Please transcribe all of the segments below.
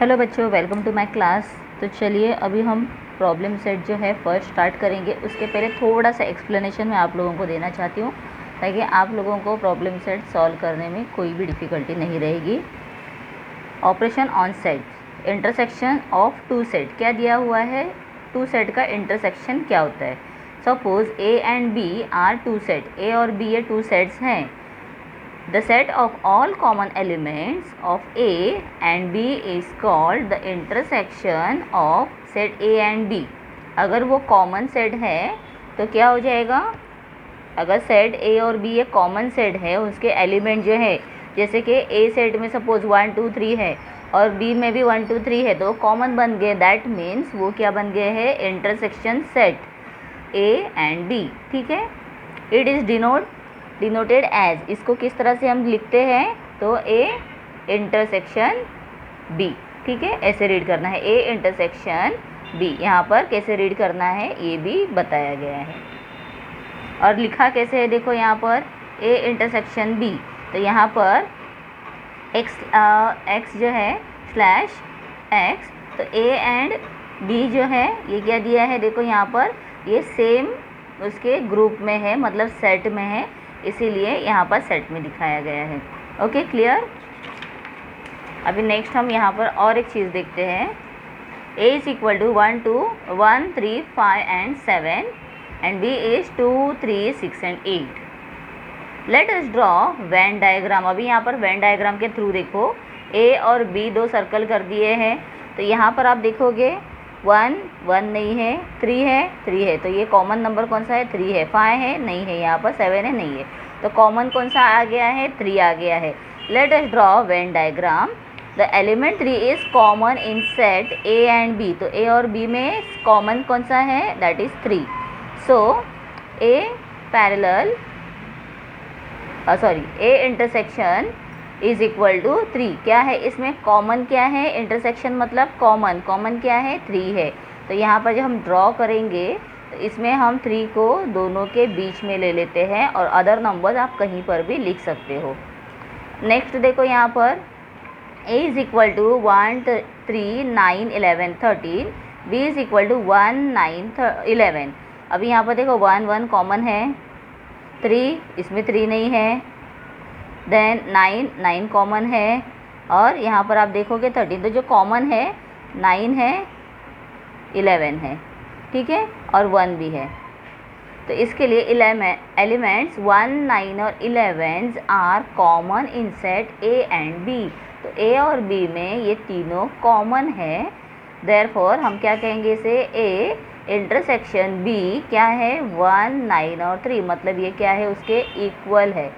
Hello बच्चों, welcome to my class. तो चलिए अभी हम प्रॉब्लम सेट जो है फर्स्ट स्टार्ट करेंगे। उसके पहले थोड़ा सा एक्सप्लेनेशन मैं आप लोगों को देना चाहती हूँ ताकि आप लोगों को प्रॉब्लम सेट सॉल्व करने में कोई भी डिफ़िकल्टी नहीं रहेगी। Operation on set, intersection of two set क्या दिया हुआ है, टू सेट का इंटरसेक्शन क्या होता है। Suppose A and B are two set, A और बी ये टू सेट्स हैं। The set of all common elements of A and B is called the intersection of set A and B। अगर वो common set है तो क्या हो जाएगा, अगर सेट A और B ये कॉमन सेट है, उसके एलिमेंट जो है, जैसे कि A सेट में सपोज 1 2 3 है और B में भी 1 2 3 है, तो कॉमन बन गए। दैट मीन्स वो क्या बन गए हैं, intersection set A and B। ठीक है, इट इज़ डिनोटेड एज, इसको किस तरह से हम लिखते हैं, तो ए इंटरसेक्शन बी। ठीक है, ऐसे रीड करना है, ए इंटरसेक्शन बी। यहाँ पर कैसे रीड करना है ये भी बताया गया है। और लिखा कैसे है, देखो यहाँ पर ए इंटरसेक्शन बी, तो यहाँ पर एक्स जो है स्लैश एक्स, तो ए एंड बी जो है ये क्या दिया है, देखो यहाँ पर ये सेम उसके ग्रुप में है, मतलब सेट में है, इसीलिए यहाँ पर सेट में दिखाया गया है। Okay, clear. अभी नेक्स्ट हम यहाँ पर और एक चीज़ देखते हैं। A is equal to 1 2 1 3 5 and 7 and B is 2 3 6 and 8। Let us draw Venn diagram. अभी यहाँ पर वेन डायग्राम के थ्रू देखो, A और B दो सर्कल कर दिए हैं, तो यहाँ पर आप देखोगे 1 1 नहीं है, 3 है 3 है, तो ये कॉमन नंबर कौन सा है, 3 है। 5 है नहीं है, यहाँ पर 7 है नहीं है, तो कॉमन कौन सा आ गया है, 3 आ गया है। Let us draw Venn diagram. The element 3 is common in set A and B, तो ए और बी में कॉमन कौन सा है, that is 3। So A parallel A intersection is equal to 3। क्या है इसमें कॉमन, क्या है इंटरसेक्शन मतलब कॉमन क्या है, 3 है। तो यहाँ पर जब हम ड्रॉ करेंगे तो इसमें हम 3 को दोनों के बीच में ले लेते हैं, और अदर नंबर्स आप कहीं पर भी लिख सकते हो। नेक्स्ट देखो यहाँ पर A is equal to 1 3 9 11 13, B is equal to 1 9 11। अभी यहाँ पर देखो 1 1 कॉमन है, 3 इसमें 3 नहीं है, देन 9 9 कॉमन है, और यहाँ पर आप देखोगे 13, तो जो कॉमन है 9 है 11 है, ठीक है, और 1 भी है। तो इसके लिए एलिमेंट्स 1 9 और 11 are common in set A and B. तो ए और बी में ये तीनों कॉमन है, देयरफॉर हम क्या कहेंगे इसे, ए इंटरसेक्शन बी क्या है, 1 9 और 3, मतलब ये क्या है, उसके इक्वल है।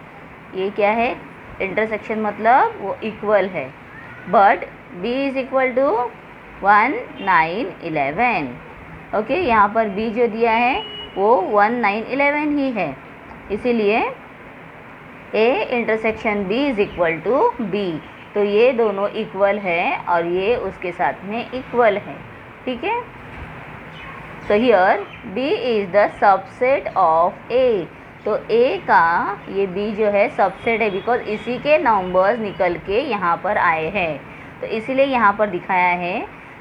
ये क्या है, इंटरसेक्शन मतलब वो इक्वल है, but b is equal to 1 9 11। Okay, यहाँ पर b जो दिया है वो 1 9 11 ही है, इसीलिए a intersection b is equal to b। तो ये दोनों इक्वल है और ये उसके साथ में इक्वल है। ठीक है, so here b is the subset of a। तो a का ये b जो है सबसेट है, बिकॉज इसी के नंबर्स निकल के यहाँ पर आए हैं, तो इसीलिए यहाँ पर दिखाया है।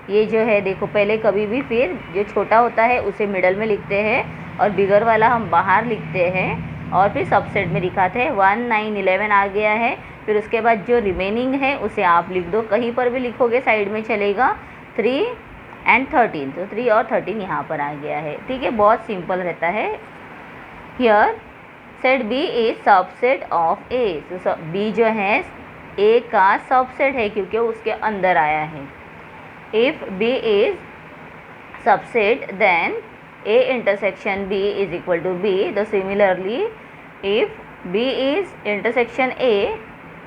ये जो है देखो, पहले कभी भी फिर जो छोटा होता है उसे मिडल में लिखते हैं और बिगर वाला हम बाहर लिखते हैं, और फिर सबसेट में दिखाते हैं। 1 9 11 आ गया है, फिर उसके बाद जो रिमेनिंग है उसे आप लिख दो, कहीं पर भी लिखोगे साइड में चलेगा। 3 एंड 13, तो 3 और 13 यहाँ पर आ गया है। ठीक है, बहुत सिंपल रहता है। Here set B is subset of A, तो B जो है A का सबसेट है क्योंकि उसके अंदर आया है। If B is subset then A intersection B is equal to B। तो similarly if B is intersection A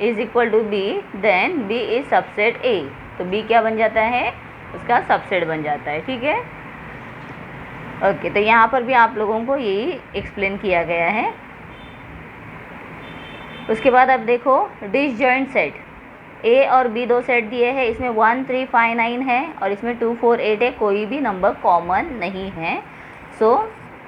is equal to B, then B is subset A, तो B क्या बन जाता है, उसका सबसेट बन जाता है। ठीक है, ओके, तो यहाँ पर भी आप लोगों को यही एक्सप्लेन किया गया है। उसके बाद अब देखो डिसजॉइंट सेट, A और B दो सेट दिए हैं, इसमें 1 3 5 9 है और इसमें 2 4 8 है, कोई भी नंबर कॉमन नहीं है। So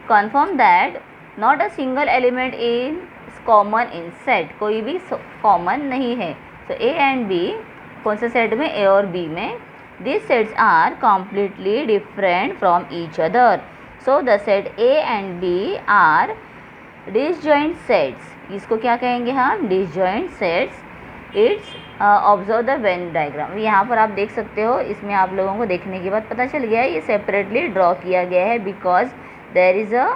confirm that not a single element in common in set, कोई भी कॉमन नहीं है। सो A एंड B कौन से सेट में, A और B में, these sets are completely different from each other. So the set A and B are disjoint sets. इसको क्या कहेंगे हम? disjoint sets. It's observe the Venn diagram. यहाँ पर आप देख सकते हो, इसमें आप लोगों को देखने के बाद पता चल गया है ये सेपरेटली ड्रॉ किया गया है because there is a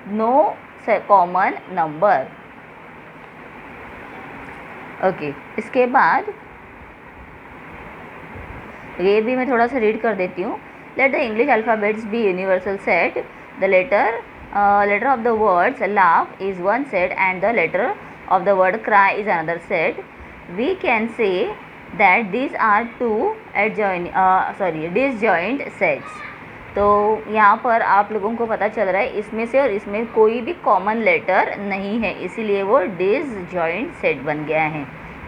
no common number. Okay, इसके बाद ये भी मैं थोड़ा सा रीड कर देती हूँ. Let the English alphabets be universal set. The letter of the words laugh is one set and the letter of the word cry is another set. We can say that these are two disjoint sets. तो यहाँ पर आप लोगों को पता चल रहा है इसमें से और इसमें कोई भी कॉमन लेटर नहीं है, इसीलिए वो डिसजॉइंट सेट बन गया है.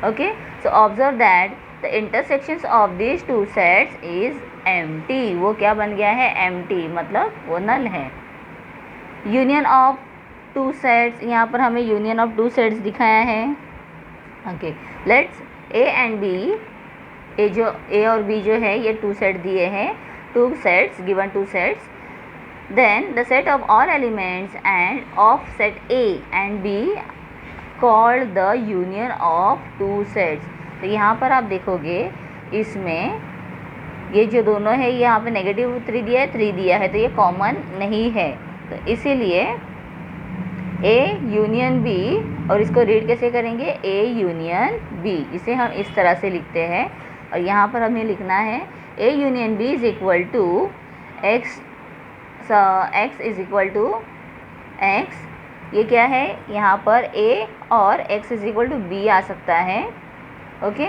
Okay, so observe that the intersections of these two sets is empty. वो क्या बन गया है? एम्प्टी, मतलब वो नल है. यूनियन ऑफ टू सेट्स, यहाँ पर हमें यूनियन ऑफ टू सेट्स दिखाया है. Okay, let's A and B. A और बी जो है ये टू सेट दिए हैं, two sets, given two sets. Then the set of all elements and of set A and B called the union of two sets. तो यहाँ पर आप देखोगे इसमें ये जो दोनों है यहाँ पे -3 दिया है, 3 दिया है, तो ये कॉमन नहीं है. तो इसीलिए A यूनियन B, और इसको रीड कैसे करेंगे? A union B. इसे हम इस तरह से लिखते हैं और यहाँ पर हमें लिखना है A union B is equal to x is equal to x. ये क्या है? यहाँ पर A और x is equal to B आ सकता है. Okay,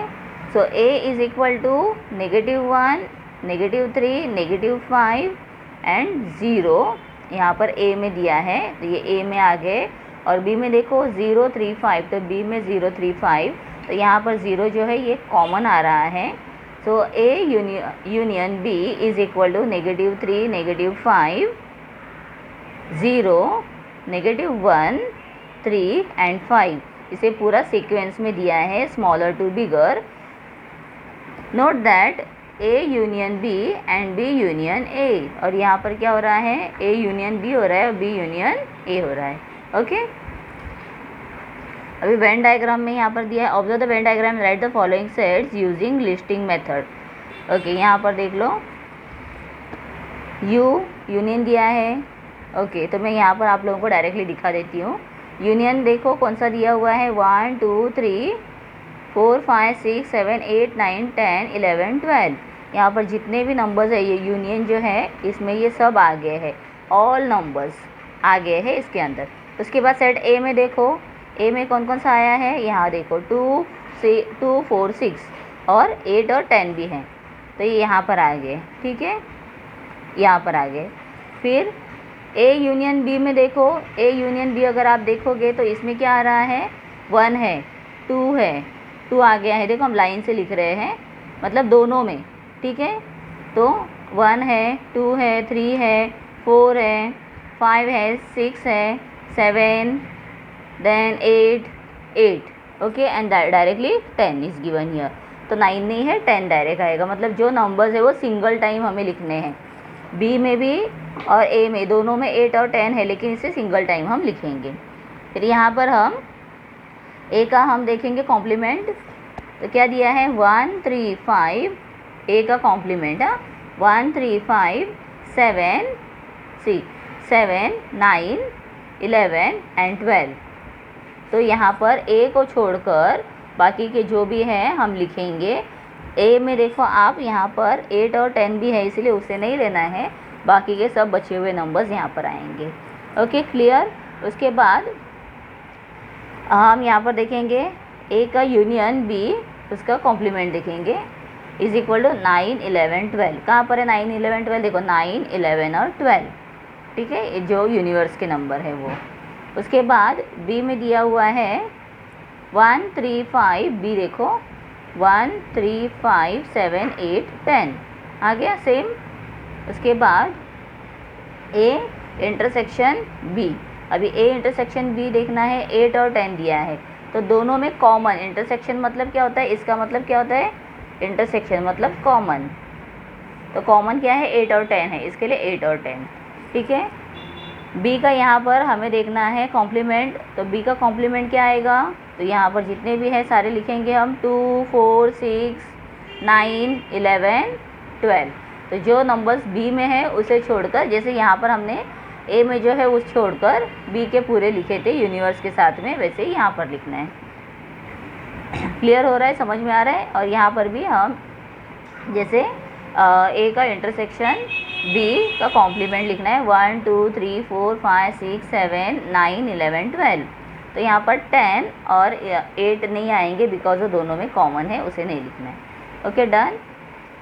so A is equal to -1, -3, -5 and 0. यहाँ पर A में दिया है तो ये A में आ गए, और B में देखो 0, 3, 5, तो B में 0, 3, 5, तो यहाँ पर 0 जो है ये कॉमन आ रहा है. So A union B is equal to -3, -5, 0, -1, 3 and 5. इसे पूरा सीक्वेंस में दिया है, smaller to bigger. Note that A union B and B union A. और यहाँ पर क्या हो रहा है? A यूनियन B हो रहा है और B यूनियन A हो रहा है. ओके, अभी वेन डायग्राम में यहाँ पर दिया है. Observe the Venn diagram, right the following sets using listing method. Okay, यहाँ पर देख लो यू यूनियन दिया है. ओके, तो मैं यहाँ पर आप लोगों को डायरेक्टली दिखा देती हूँ. यूनियन देखो कौन सा दिया हुआ है? 1, 2, 3, 4, 5, 6, 7, 8, 9, 10, 11, 12. यहाँ पर जितने भी नंबर्स है ये यूनियन जो है इसमें ये सब आ गए हैं, ऑल नंबर्स आ गए हैं इसके अंदर. उसके बाद सेट ए में देखो, ए में कौन कौन सा आया है? यहाँ देखो 2, 4, 6 और 8 और 10 भी हैं, तो ये यहाँ पर आ गए. ठीक है, यहाँ पर आ गए. फिर ए यूनियन बी में देखो, ए यूनियन बी अगर आप देखोगे तो इसमें क्या आ रहा है? 1 है, 2 है, 2 आ गया है. देखो हम लाइन से लिख रहे हैं, मतलब दोनों में. ठीक है, तो 1 है, 2 है, 3 है, 4 है, 5 है, 6 है, 7, then 8. Okay, and directly 10 is given here. तो 9 नहीं है, 10 डायरेक्ट आएगा. मतलब जो नंबर्स है वो सिंगल टाइम हमें लिखने हैं. बी में भी और ए में, दोनों में 8 और 10 है, लेकिन इसे सिंगल टाइम हम लिखेंगे. फिर यहाँ पर हम ए का हम देखेंगे कॉम्प्लीमेंट. तो क्या दिया है? 1, 3, 5. ए का कॉम्प्लीमेंट 1, 3, 5, 7, 9, 11 एंड 12. तो यहाँ पर ए को छोड़कर बाकी के जो भी हैं हम लिखेंगे. ए में देखो आप यहाँ पर 8 और 10 भी है, इसलिए उसे नहीं लेना है, बाकी के सब बचे हुए नंबर्स यहाँ पर आएंगे. Okay, clear. उसके बाद हम यहाँ पर देखेंगे ए का यूनियन बी, उसका कॉम्प्लीमेंट देखेंगे, इज इक्वल टू 9, 11, 12. कहाँ पर है 9, 11, 12? देखो 9, 11 और 12. ठीक है, जो यूनिवर्स के नंबर है वो. उसके बाद बी में दिया हुआ है 1, 3, 5. बी देखो 1, 3, 5, 7, 8, 10 आ गया सेम. उसके बाद ए इंटरसेक्शन बी. अभी ए इंटरसेक्शन बी देखना है. 8 और 10 दिया है, तो दोनों में कॉमन. इंटरसेक्शन मतलब क्या होता है? इसका मतलब क्या होता है? इंटरसेक्शन मतलब कॉमन. तो कॉमन क्या है 8 और 10 है, इसके लिए 8 और 10, ठीक है। बी का यहाँ पर हमें देखना है कॉम्प्लीमेंट, तो बी का कॉम्प्लीमेंट क्या आएगा, तो यहाँ पर जितने भी हैं सारे लिखेंगे हम 2 4 6 9 11 12। तो जो नंबर्स बी में है उसे छोड़कर, जैसे यहाँ पर हमने ए में जो है उस छोड़कर बी के पूरे लिखे थे यूनिवर्स के साथ में, वैसे ही यहाँ पर लिखना है। क्लियर हो रहा है, समझ में आ रहा है। और यहाँ पर भी हम जैसे ए का इंटरसेक्शन बी का कॉम्प्लीमेंट लिखना है 1 2 3 4 5 6 7 9 11 12। तो यहाँ पर 10 और 8 नहीं आएंगे बिकॉज वो दोनों में कॉमन है, उसे नहीं लिखना है। Okay done.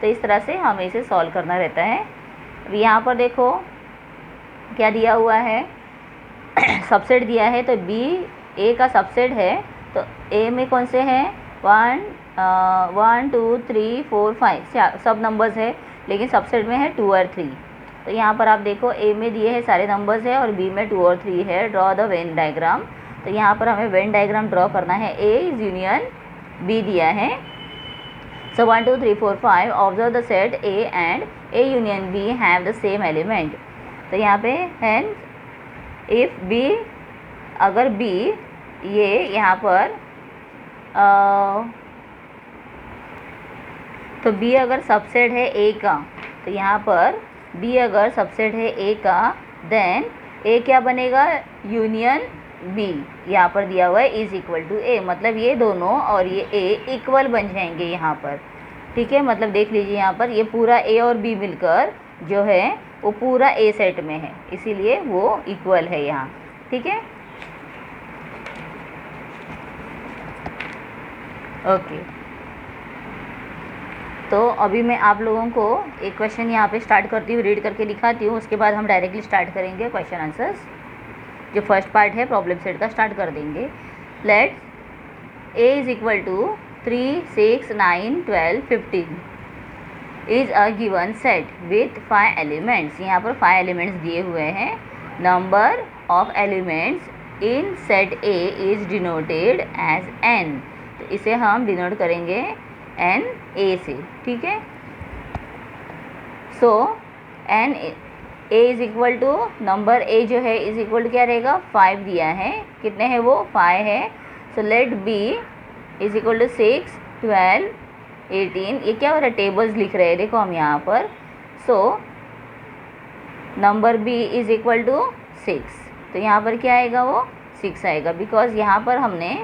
तो इस तरह से हमें इसे सॉल्व करना रहता है। अभी यहाँ पर देखो क्या दिया हुआ है, सबसेट दिया है, तो बी ए का सबसेट है, तो ए में कौन से हैं 1 2 3 4 5 सब नंबर्स है, लेकिन सबसेट में है 2 और 3। तो यहाँ पर आप देखो ए में दिए हैं सारे नंबर्स है और बी में 2 और 3 है। ड्रॉ द वेन डायग्राम, तो यहाँ पर हमें वेन डायग्राम ड्रॉ करना है। ए इज यूनियन बी दिया है, so 1 2 3 4 5 observe the set A and A union B have the same element. तो यहाँ पे हैंस इफ़ बी, अगर बी ये यहाँ पर तो बी अगर सबसेट है ए का, तो यहाँ पर बी अगर सबसेट है ए का, देन ए क्या बनेगा यूनियन बी, यहाँ पर दिया हुआ है इज इक्वल टू ए, मतलब ये दोनों और ये ए इक्वल बन जाएंगे यहाँ पर, ठीक है। मतलब देख लीजिए यहाँ पर ये पूरा ए और बी मिलकर जो है वो पूरा ए सेट में है, इसीलिए वो इक्वल है यहाँ, ठीक है। ओके, तो अभी मैं आप लोगों को एक क्वेश्चन यहाँ पे स्टार्ट करती हूँ, रीड करके दिखाती हूँ, उसके बाद हम डायरेक्टली स्टार्ट करेंगे क्वेश्चन आंसर्स। जो फर्स्ट पार्ट है प्रॉब्लम सेट का स्टार्ट कर देंगे। Let's A is equal to 3 6 9 12 15 is a given set with 5 elements. यहाँ पर 5 एलिमेंट्स दिए हुए हैं। Number of elements in set A is denoted as n, तो इसे हम डिनोट करेंगे n a से, ठीक है। So n a is equal to number a जो है इज इक्वल टू क्या रहेगा 5 दिया है, कितने हैं वो 5 है। So let b is equal to 6 12 18, ये क्या हो रहा है टेबल्स लिख रहे हैं देखो हम यहाँ पर। So number b is equal to 6, तो यहाँ पर क्या आएगा वो 6 आएगा, बिकॉज यहाँ पर हमने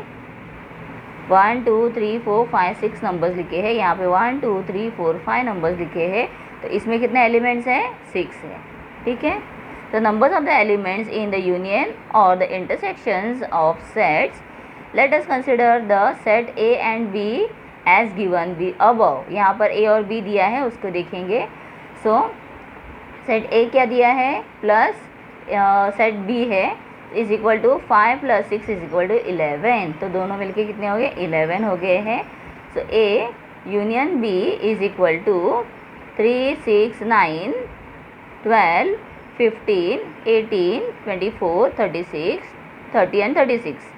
1 2 3 4 5 6 नंबर्स लिखे हैं, यहाँ पे 1 2 3 4 5 नंबर्स लिखे हैं, तो इसमें कितने एलिमेंट्स हैं 6 है, ठीक है। तो numbers of the elements in the union और the intersections of sets, let us consider the set A and B as given B above. यहाँ पर ए और बी दिया है उसको देखेंगे। सो सेट ए क्या दिया है प्लस सेट बी है is equal to 5 + 6 is equal to 11, तो दोनों मिलके कितने हो गए 11 हो गए हैं। So A union B is equal to 3 6 9 12 15 18 24 36 30 and 36।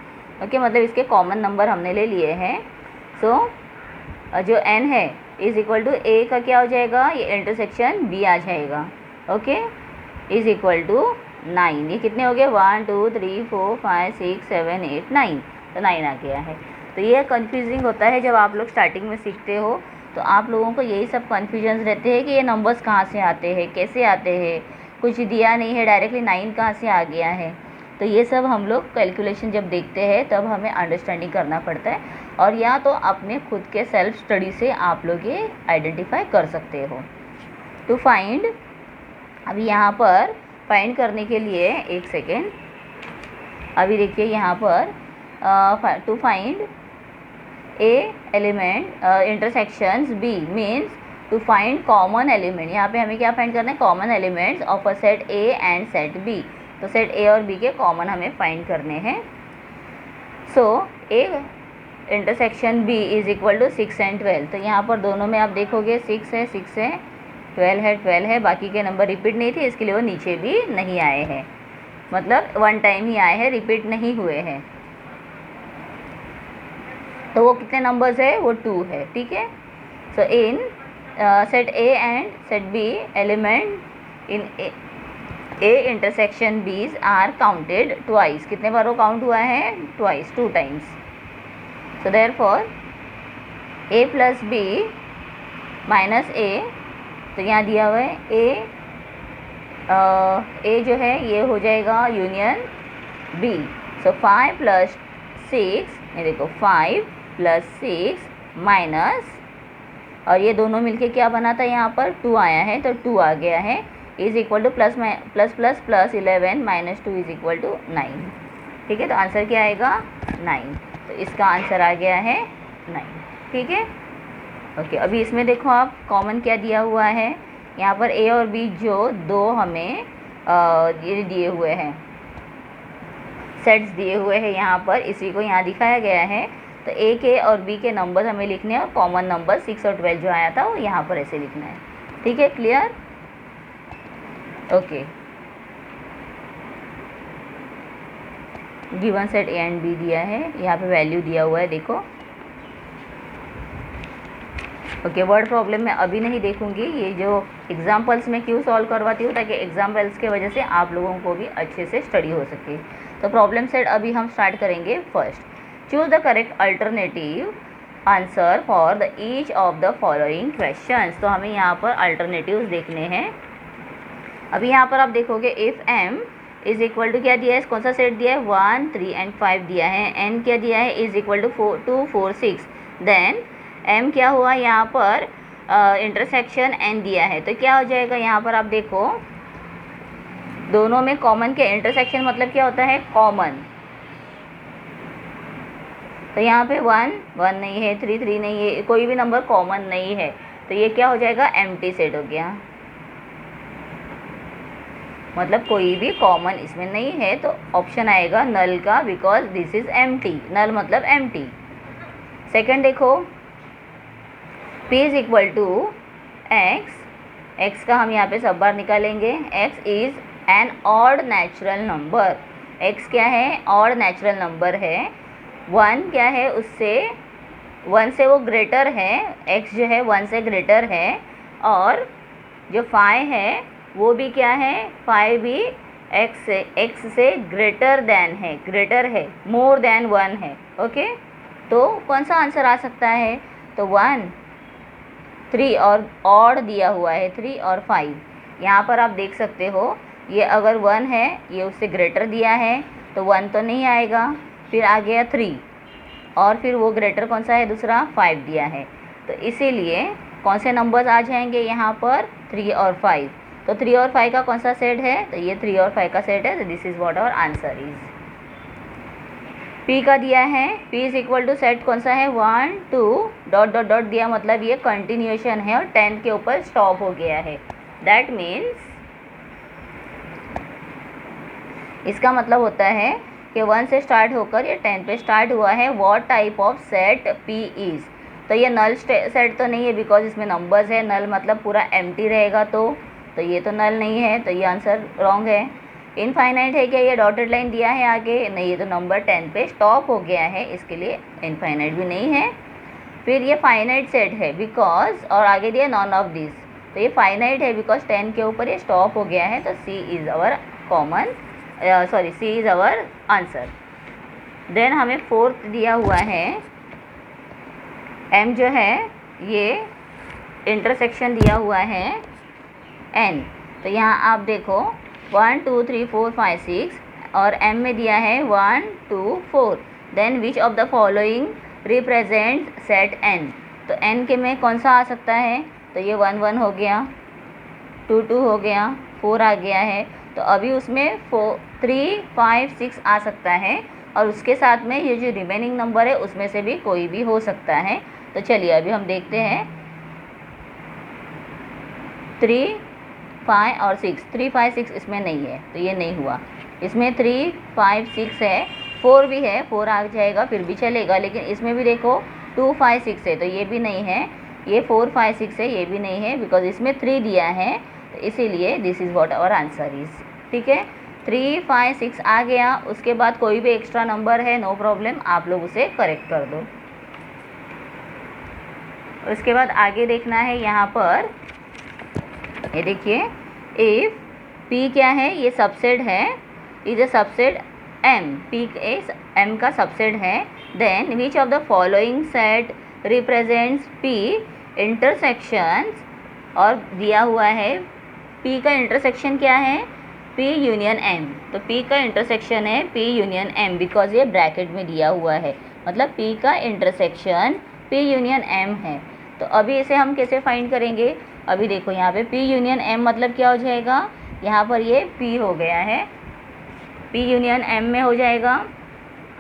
Okay, मतलब इसके कॉमन नंबर हमने ले लिए हैं। सो जो n है इज इक्वल टू ए का क्या हो जाएगा, ये इंटरसेक्शन बी आ जाएगा। ओके, इज इक्वल टू 9, ये कितने हो गए 1 2 3 4 5 6 7 8 9, तो 9 आ गया है। तो ये कंफ्यूजिंग होता है जब आप लोग स्टार्टिंग में सीखते हो, तो आप लोगों को यही सब कन्फ्यूजन रहते हैं कि ये नंबर्स कहाँ से आते हैं, कैसे आते हैं, कुछ दिया नहीं है डायरेक्टली 9 कहाँ से आ गया है। तो ये सब हम लोग कैलकुलेशन जब देखते हैं तब हमें अंडरस्टैंडिंग करना पड़ता है, और या तो अपने खुद के सेल्फ स्टडी से आप लोग ये आइडेंटिफाई कर सकते हो। टू फाइंड, अभी यहाँ पर फाइंड करने के लिए एक सेकेंड, अभी देखिए यहाँ पर to find A element intersections B means to find common element. यहाँ पे हमें क्या फाइंड करना है, common elements of a set A and set B. तो सेट ए और बी के कॉमन हमें फाइंड करने हैं। So A intersection B is equal to 6 and 12, तो यहाँ पर दोनों में आप देखोगे 6 है 6 है 12 है, बाकी के नंबर रिपीट नहीं थे, इसके लिए वो नीचे भी नहीं आए हैं, मतलब 1 टाइम ही आए हैं, रिपीट नहीं हुए हैं। तो वो कितने नंबर्स है, वो 2 है, ठीक है। So in set A and set B element in A intersection B's are counted twice. कितने बार वो काउंट हुआ है? Twice, 2 times. So therefore A plus B minus A, तो यहाँ दिया हुआ है ए जो है ये हो जाएगा यूनियन बी। सो 5 प्लस 6, ये देखो 5 प्लस 6 माइनस, और ये दोनों मिलके क्या बना था? यहाँ पर 2 आया है, तो 2 आ गया है, is equal to plus plus plus plus 11 minus 2 is equal to 9। ठीक है, तो आंसर क्या आएगा? 9। तो इसका आंसर आ गया है 9। ठीक है, ओके। अभी इसमें देखो आप कॉमन क्या दिया हुआ है, यहाँ पर ए और बी जो दो हमें ये दिए हुए हैं, सेट्स दिए हुए हैं यहाँ पर, इसी को यहाँ दिखाया गया है। तो ए के और बी के नंबर हमें लिखने हैं, और कॉमन नंबर 6 और 12 जो आया था वो यहाँ पर ऐसे लिखना है। ठीक है, clear? Okay. Given set A and B दिया है, यहाँ पे वैल्यू दिया हुआ है, देखो। ओके, वर्ड प्रॉब्लम मैं अभी नहीं देखूंगी, ये जो एग्जाम्पल्स में क्यों सॉल्व करवाती हूँ, ताकि एग्जाम्पल्स के वजह से आप लोगों को भी अच्छे से स्टडी हो सके। तो प्रॉब्लम सेट अभी हम स्टार्ट करेंगे। First, choose the correct alternative answer for the each of the following questions. तो हमें यहाँ पर अल्टरनेटिव्स देखने हैं। अभी यहाँ पर आप देखोगे if m is equal to क्या दिया है, कौन सा सेट दिया है? 1, 3 एंड 5 दिया है। n क्या दिया है? Is equal to 2, 4, 6। Then m क्या हुआ यहाँ पर? इंटरसेक्शन n दिया है, तो क्या हो जाएगा? यहाँ पर आप देखो दोनों में कॉमन के इंटरसेक्शन मतलब क्या होता है? कॉमन। तो यहाँ पे 1, 1 नहीं है, 3, 3 नहीं है, कोई भी नंबर कॉमन नहीं है, तो ये क्या हो जाएगा? एम्प्टी सेट हो गया, मतलब कोई भी कॉमन इसमें नहीं है, तो ऑप्शन आएगा नल का, because this is empty. Null मतलब एम्प्टी। सेकंड देखो, p is equal to x का हम यहाँ पे सब बार निकालेंगे। x is an odd natural number. x क्या है? ऑड नेचुरल नंबर है। 1 क्या है? उससे 1 से वो ग्रेटर है, x जो है 1 से ग्रेटर है, और जो 5 है वो भी क्या है? 5 भी x से ग्रेटर देन है, ग्रेटर है, मोर देन 1 है। ओके, तो कौन सा आंसर आ सकता है? तो 1, 3 और ऑड दिया हुआ है 3 और 5। यहाँ पर आप देख सकते हो, ये अगर 1 है, ये उससे ग्रेटर दिया है, तो 1 तो नहीं आएगा। फिर आ गया 3, और फिर वो ग्रेटर कौन सा है? दूसरा 5 दिया है, तो इसीलिए कौन से नंबर्स आ जाएंगे यहाँ पर? 3 और 5। तो 3 और 5 का कौन सा सेट है? तो ये 3 और 5 का सेट है, तो this is what our answer is. p का दिया है, p is equal to set कौन सा है? 1, 2 डॉट डॉट डॉट दिया, मतलब ये कंटिन्यूएशन है और 10 के ऊपर स्टॉप हो गया है। दैट मीन्स इसका मतलब होता है कि 1 से स्टार्ट होकर ये 10 पे स्टार्ट हुआ है। What type of set p is? तो ये नल सेट तो नहीं है, बिकॉज इसमें नंबर्स है। नल मतलब पूरा एम्प्टी रहेगा, तो ये तो नल नहीं है, तो ये आंसर रॉन्ग है। इनफाइनाइट है क्या? ये डॉटेड लाइन दिया है आगे, नहीं, ये तो नंबर 10 पे स्टॉप हो गया है, इसके लिए इनफाइनाइट भी नहीं है। फिर ये फाइनाइट सेट है, बिकॉज, और आगे दिया नॉन ऑफ दिस, तो ये फाइनाइट है बिकॉज 10 के ऊपर ये स्टॉप हो गया है, तो C is our common, sorry, C is our answer. Then हमें फोर्थ दिया हुआ है, m जो है ये इंटरसेक्शन दिया हुआ है n, तो यहाँ आप देखो 1, 2, 3, 4, 5, 6, और m में दिया है 1, 2, 4। Then which of the following represent set n? तो n के में कौन सा आ सकता है? तो ये 1, 1 हो गया, 2, 2 हो गया, 4 आ गया है, तो अभी उसमें 4, 3, 5, 6 आ सकता है, और उसके साथ में ये जो रिमेनिंग नंबर है उसमें से भी कोई भी हो सकता है। तो चलिए अभी हम देखते हैं 3, 5 और 6, 3, 5, 6 इसमें नहीं है, तो ये नहीं हुआ। इसमें 3, 5, 6 है, 4 भी है, 4 आ जाएगा फिर भी चलेगा, लेकिन इसमें भी देखो 2, 5, 6 है, तो ये भी नहीं है। ये 4, 5, 6 है, ये भी नहीं है, बिकॉज इसमें 3 दिया है, तो इसीलिए this is what our answer is. ठीक है, 3, 5, 6 आ गया, उसके बाद कोई भी एक्स्ट्रा नंबर है, नो प्रॉब्लम, आप लोग उसे करेक्ट कर दो। उसके बाद आगे देखना है यहाँ पर, ये देखिए, इफ P क्या है, ये सबसेट है, is a subset M, P M का सबसेट है, then which of the following set represents P intersections, और दिया हुआ है P का इंटरसेक्शन क्या है, P यूनियन M, तो P का इंटरसेक्शन है P यूनियन M, बिकॉज ये ब्रैकेट में दिया हुआ है, मतलब P का इंटरसेक्शन P यूनियन M है। तो अभी इसे हम कैसे फाइंड करेंगे, अभी देखो यहाँ पे P यूनियन M मतलब क्या हो जाएगा, यहाँ पर ये P हो गया है, P यूनियन M में हो जाएगा,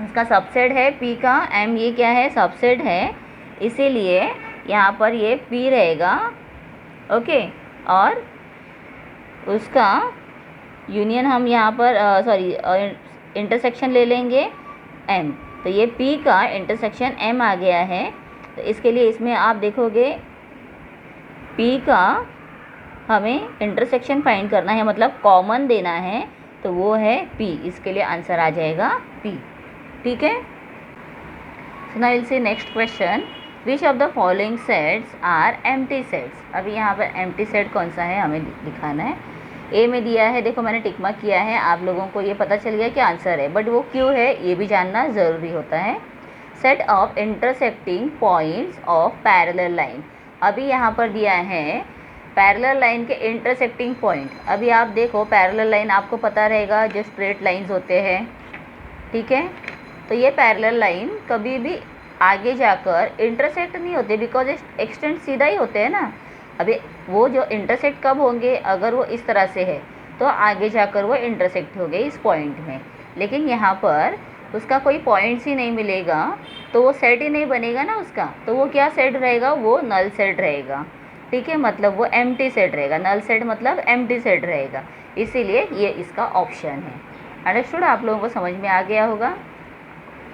उसका सबसेट है P का, M ये क्या है, सबसेट है, इसीलिए यहाँ पर ये P रहेगा, ओके, और उसका यूनियन हम यहाँ पर इंटरसेक्शन ले लेंगे M, तो ये P का इंटरसेक्शन M आ गया है। तो इसके लिए इसमें आप देखोगे P का हमें इंटरसेक्शन फाइंड करना है, मतलब कॉमन देना है, तो वो है P, इसके लिए आंसर आ जाएगा P, ठीक है। So now will see next question, which of the following sets are empty sets. अभी यहाँ पर एम्प्टी सेट कौन सा है हमें दिखाना है। ए में दिया है, देखो मैंने टिक मार्क किया है, आप लोगों को ये पता चल गया कि आंसर है, बट वो क्यों है ये भी जानना ज़रूरी होता है। Set of intersecting points of parallel line, अभी यहाँ पर दिया है पैरेलल लाइन के इंटरसेक्टिंग पॉइंट। अभी आप देखो पैरेलल लाइन आपको पता रहेगा जो स्ट्रेट लाइंस होते हैं, ठीक है, तो ये पैरेलल लाइन कभी भी आगे जाकर इंटरसेक्ट नहीं होते, बिकॉज एक्सटेंड सीधा ही होते हैं ना। अभी वो जो इंटरसेक्ट कब होंगे, अगर वो इस तरह से है तो आगे जाकर वो इंटरसेक्ट हो गए इस पॉइंट में, लेकिन यहाँ पर उसका कोई पॉइंट्स ही नहीं मिलेगा तो वो सेट ही नहीं बनेगा ना उसका, तो वो क्या सेट रहेगा, वो नल सेट रहेगा, ठीक है, मतलब वो एम्प्टी सेट रहेगा, नल सेट मतलब एम्प्टी सेट रहेगा, इसीलिए ये इसका ऑप्शन है। अंडरस्टूड, आप लोगों को समझ में आ गया होगा।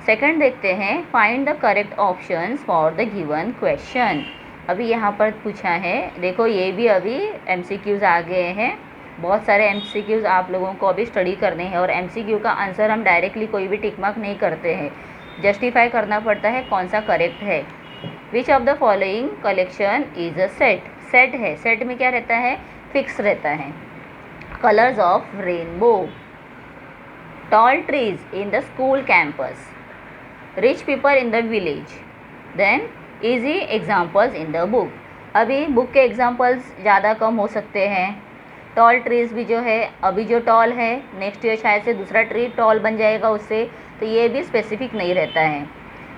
सेकंड देखते हैं, find the correct options for the given question. अभी यहाँ पर पूछा है, देखो ये भी अभी MCQs आ गए हैं, बहुत सारे MCQs आप लोगों को अभी स्टडी करने हैं, और MCQ का आंसर हम डायरेक्टली कोई भी टिक मार्क नहीं करते हैं, जस्टिफाई करना पड़ता है कौन सा करेक्ट है। Which of the following collection is a set, set है, सेट में क्या रहता है, फिक्स रहता है। Colours of rainbow, tall trees in the school campus, rich people in the village, then easy examples in the book. अभी book के examples ज़्यादा कम हो सकते हैं, टॉल ट्रीज भी जो है, अभी जो टॉल है नेक्स्ट ईयर शायद से दूसरा ट्री टॉल बन जाएगा उससे, तो ये भी स्पेसिफिक नहीं रहता है।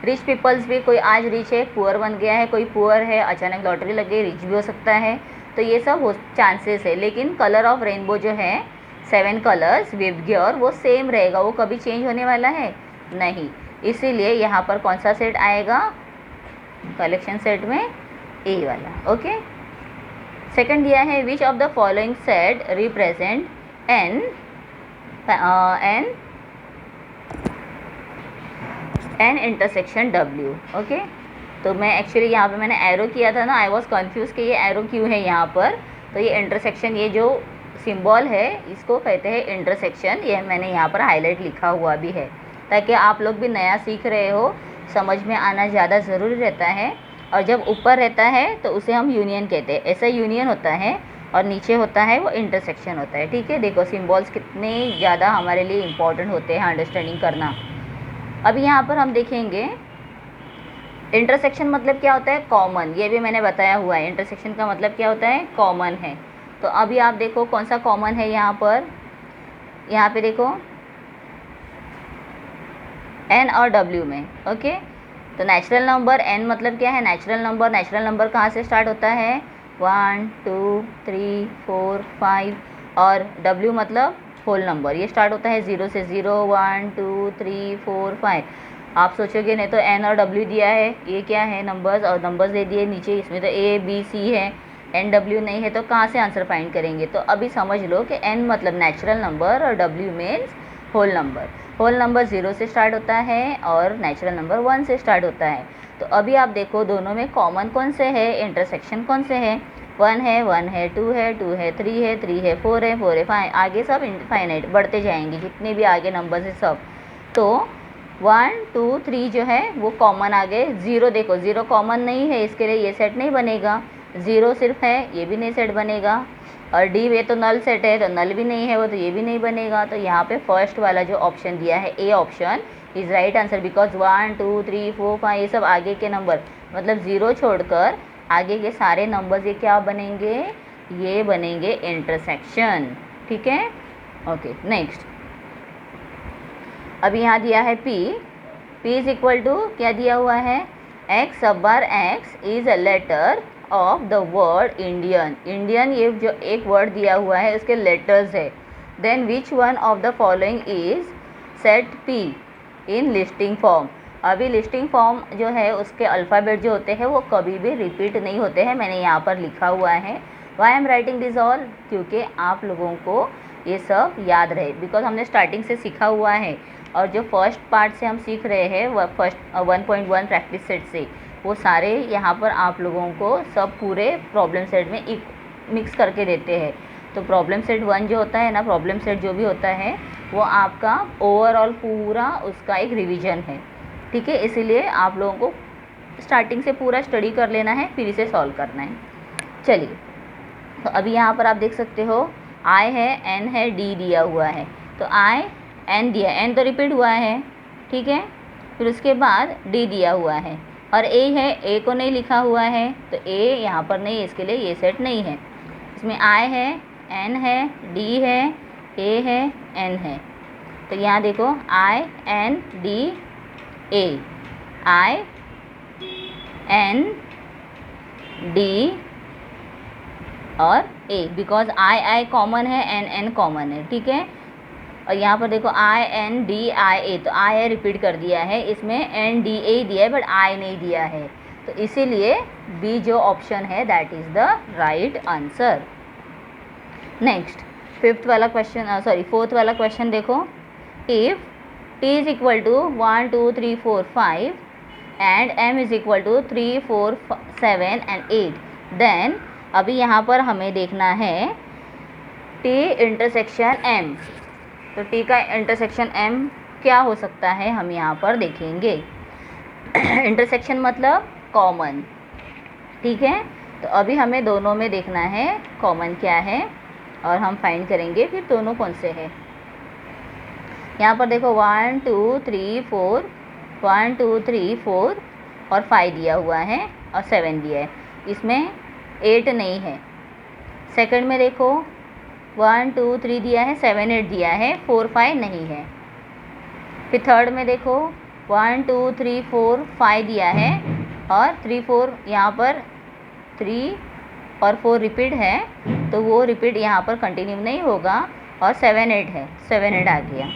रिच पीपल्स भी, कोई आज रिच है पुअर बन गया है, कोई पुअर है अचानक लॉटरी लग गई रिच भी हो सकता है, तो ये सब हो चांसेस है। लेकिन कलर ऑफ रेनबो जो है 7 कलर्स विवग्योर वो सेम रहेगा, वो कभी चेंज होने वाला है नहीं, इसीलिए यहाँ पर कौन सा सेट आएगा, कलेक्शन सेट में ए वाला, ओके। सेकंड दिया है, which of the following set represent N intersection W, okay. तो मैं एक्चुअली यहाँ पे मैंने एरो किया था ना, आई वॉज कन्फ्यूज कि ये एरो क्यों है यहाँ पर, तो ये इंटरसेक्शन, ये जो सिंबल है इसको कहते हैं इंटरसेक्शन, ये मैंने यहाँ पर हाईलाइट लिखा हुआ भी है, ताकि आप लोग भी नया सीख रहे हो, समझ में आना ज़्यादा ज़रूरी रहता है। और जब ऊपर रहता है तो उसे हम यूनियन कहते हैं, ऐसा यूनियन होता है, और नीचे होता है वो इंटरसेक्शन होता है, ठीक है। देखो सिंबल्स कितने ज़्यादा हमारे लिए इम्पॉर्टेंट होते हैं अंडरस्टैंडिंग करना। अभी यहाँ पर हम देखेंगे इंटरसेक्शन मतलब क्या होता है, कॉमन, ये भी मैंने बताया हुआ है, इंटरसेक्शन का मतलब क्या होता है, कॉमन है। तो अभी आप देखो कौन सा कॉमन है यहाँ पर, यहाँ पे देखो N और W में, ओके। तो नेचुरल नंबर N मतलब क्या है, नेचुरल नंबर, नेचुरल नंबर कहाँ से स्टार्ट होता है, 1 2 3 4 5, और W मतलब होल नंबर, ये स्टार्ट होता है 0 से, 0 1 2 3 4 5। आप सोचोगे नहीं तो N और W दिया है, ये क्या है, नंबर्स, और नंबर्स दे दिए नीचे, इसमें तो A B C है, N W नहीं है, तो कहाँ से आंसर फाइंड करेंगे। तो अभी समझ लो कि N मतलब नेचुरल नंबर और W means whole number. Whole number 0 से स्टार्ट होता है और नेचुरल नंबर 1 से स्टार्ट होता है। तो अभी आप देखो दोनों में कॉमन कौन से है, इंटरसेक्शन कौन से है, 1 है 1 है, 2 है 2 है, 3 है 3 है, 4 है 5, आगे सब इनफाइनाइट बढ़ते जाएंगे, जितने भी आगे नंबर्स है सब। तो 1 2 3 जो है वो कॉमन आ गए। 0 देखो 0 कॉमन नहीं है, इसके लिए ये सेट नहीं बनेगा। 0 सिर्फ है, ये भी नहीं सेट बनेगा। और डी ये तो नल सेट है, तो नल भी नहीं है वो, तो ये भी नहीं बनेगा। तो यहाँ पे फर्स्ट वाला जो ऑप्शन दिया है A option is right answer, because 1 2 3 4 5 ये सब आगे के नंबर, मतलब 0 छोड़कर आगे के सारे नंबर्स ये क्या बनेंगे, ये बनेंगे इंटरसेक्शन। ठीक है, ओके नेक्स्ट। अब यहाँ दिया है P इज इक्वल टू क्या दिया हुआ है, x सब बार x is a letter of the word Indian. Indian ये जो एक वर्ड दिया हुआ है उसके लेटर्स है। Then which one of the following is set P in listing form. अभी लिस्टिंग फॉर्म जो है उसके अल्फ़ाबेट जो होते हैं वो कभी भी रिपीट नहीं होते हैं, मैंने यहाँ पर लिखा हुआ है। Why I am writing this all, क्योंकि आप लोगों को ये सब याद रहे, बिकॉज हमने स्टार्टिंग से सीखा हुआ है। और जो फर्स्ट पार्ट से हम सीख रहे हैं वह फर्स्ट 1.1 प्रैक्टिस सेट से, वो सारे यहाँ पर आप लोगों को सब पूरे प्रॉब्लम सेट में मिक्स करके देते हैं। तो प्रॉब्लम सेट 1 जो होता है ना, प्रॉब्लम सेट जो भी होता है वो आपका ओवरऑल पूरा उसका एक रिवीजन है। ठीक है, इसीलिए आप लोगों को स्टार्टिंग से पूरा स्टडी कर लेना है, फिर इसे सॉल्व करना है। चलिए, तो अभी यहाँ पर आप देख सकते हो आई है, एन है, डी दिया हुआ है। तो आई एन दिया, एन तो रिपीट हुआ है, ठीक है। फिर उसके बाद डी दिया हुआ है और ए है, ए को नहीं लिखा हुआ है, तो ए यहाँ पर नहीं, इसके लिए ये सेट नहीं है। इसमें आई है, एन है, डी है, ए है, एन है। तो यहाँ देखो I N D A, I N D और ए, बिकॉज आई कॉमन है, एन कॉमन है, ठीक है। और यहाँ पर देखो आई एन डी आई ए, तो आई ए रिपीट कर दिया है, इसमें एन डी ए दिया है बट आई नहीं दिया है, तो इसीलिए बी जो ऑप्शन है that is the right answer. Next fourth वाला क्वेश्चन देखो, if T is equal to 1 2 3 4 5 and M is equal to 3 4 7 and 8, then अभी यहाँ पर हमें देखना है टी इंटरसेक्शन एम। तो टी का इंटरसेक्शन एम क्या हो सकता है, हम यहाँ पर देखेंगे। इंटरसेक्शन मतलब कॉमन, ठीक है। तो अभी हमें दोनों में देखना है कॉमन क्या है और हम फाइंड करेंगे फिर दोनों कौन से हैं। यहाँ पर देखो 1 2 3 4, 1 2 3 4 और 5 दिया हुआ है और 7 दिया है, इसमें 8 नहीं है। सेकंड में देखो 1 2 3 दिया है, 7 8 दिया है, 4 5 नहीं है। फिर थर्ड में देखो 1 2 3 4 5 दिया है और 3 4, यहाँ पर 3 और 4 रिपीट है, तो वो रिपीट यहाँ पर कंटिन्यू नहीं होगा। और 7 8 है, 7 8 आ गया,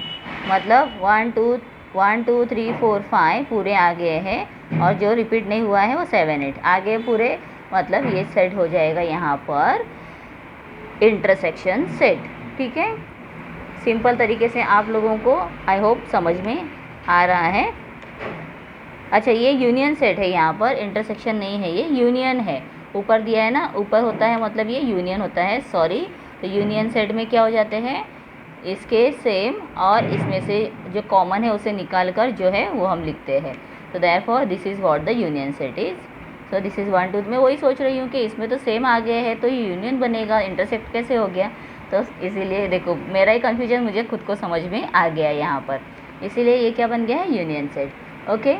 मतलब 1 2 3 4 5 पूरे आ गए हैं और जो रिपीट नहीं हुआ है वो 7 8 आ गए पूरे, मतलब ये सेट हो जाएगा यहाँ पर इंटरसेक्शन सेट। ठीक है, सिंपल तरीके से आप लोगों को आई होप समझ में आ रहा है। अच्छा, ये यूनियन सेट है, यहाँ पर इंटरसेक्शन नहीं है, ये यूनियन है। ऊपर दिया है ना, ऊपर होता है मतलब ये यूनियन होता है, सॉरी। तो यूनियन सेट में क्या हो जाते हैं, इसके सेम और इसमें से जो कॉमन है उसे निकाल कर जो है वो हम लिखते हैं। तो therefore this is what the union set is. So this is 1 2, मैं वही सोच रही हूँ कि इसमें तो सेम आ गया है तो ये यूनियन बनेगा, इंटरसेक्ट कैसे हो गया। तो इसीलिए देखो मेरा ही कन्फ्यूजन मुझे खुद को समझ में आ गया यहाँ पर, इसीलिए ये क्या बन गया है, यूनियन सेट। ओके,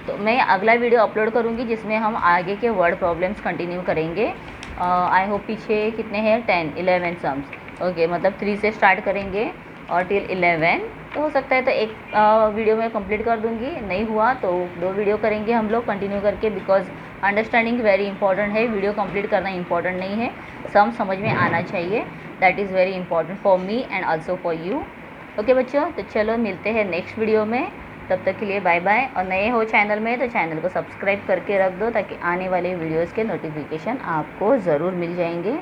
तो मैं अगला वीडियो अपलोड करूँगी जिसमें हम आगे के वर्ड प्रॉब्लम्स कंटिन्यू करेंगे। आई होप पीछे कितने हैं, 10 11 सम्स। ओके, मतलब 3 से स्टार्ट करेंगे और टिल 11, तो हो सकता है तो एक वीडियो में कंप्लीट कर दूंगी, नहीं हुआ तो 2 वीडियो करेंगे हम लोग कंटिन्यू करके, बिकॉज अंडरस्टैंडिंग वेरी इंपॉर्टेंट है, वीडियो कंप्लीट करना इंपॉर्टेंट नहीं है, सम समझ में आना चाहिए, that is very important for me and also for you. Okay बच्चों, तो चलो मिलते हैं नेक्स्ट वीडियो में, तब तक के लिए बाय बाय। और नए हो चैनल में तो चैनल को सब्सक्राइब करके रख दो ताकि आने वाले वीडियोज़ के नोटिफिकेशन आपको ज़रूर मिल जाएंगे।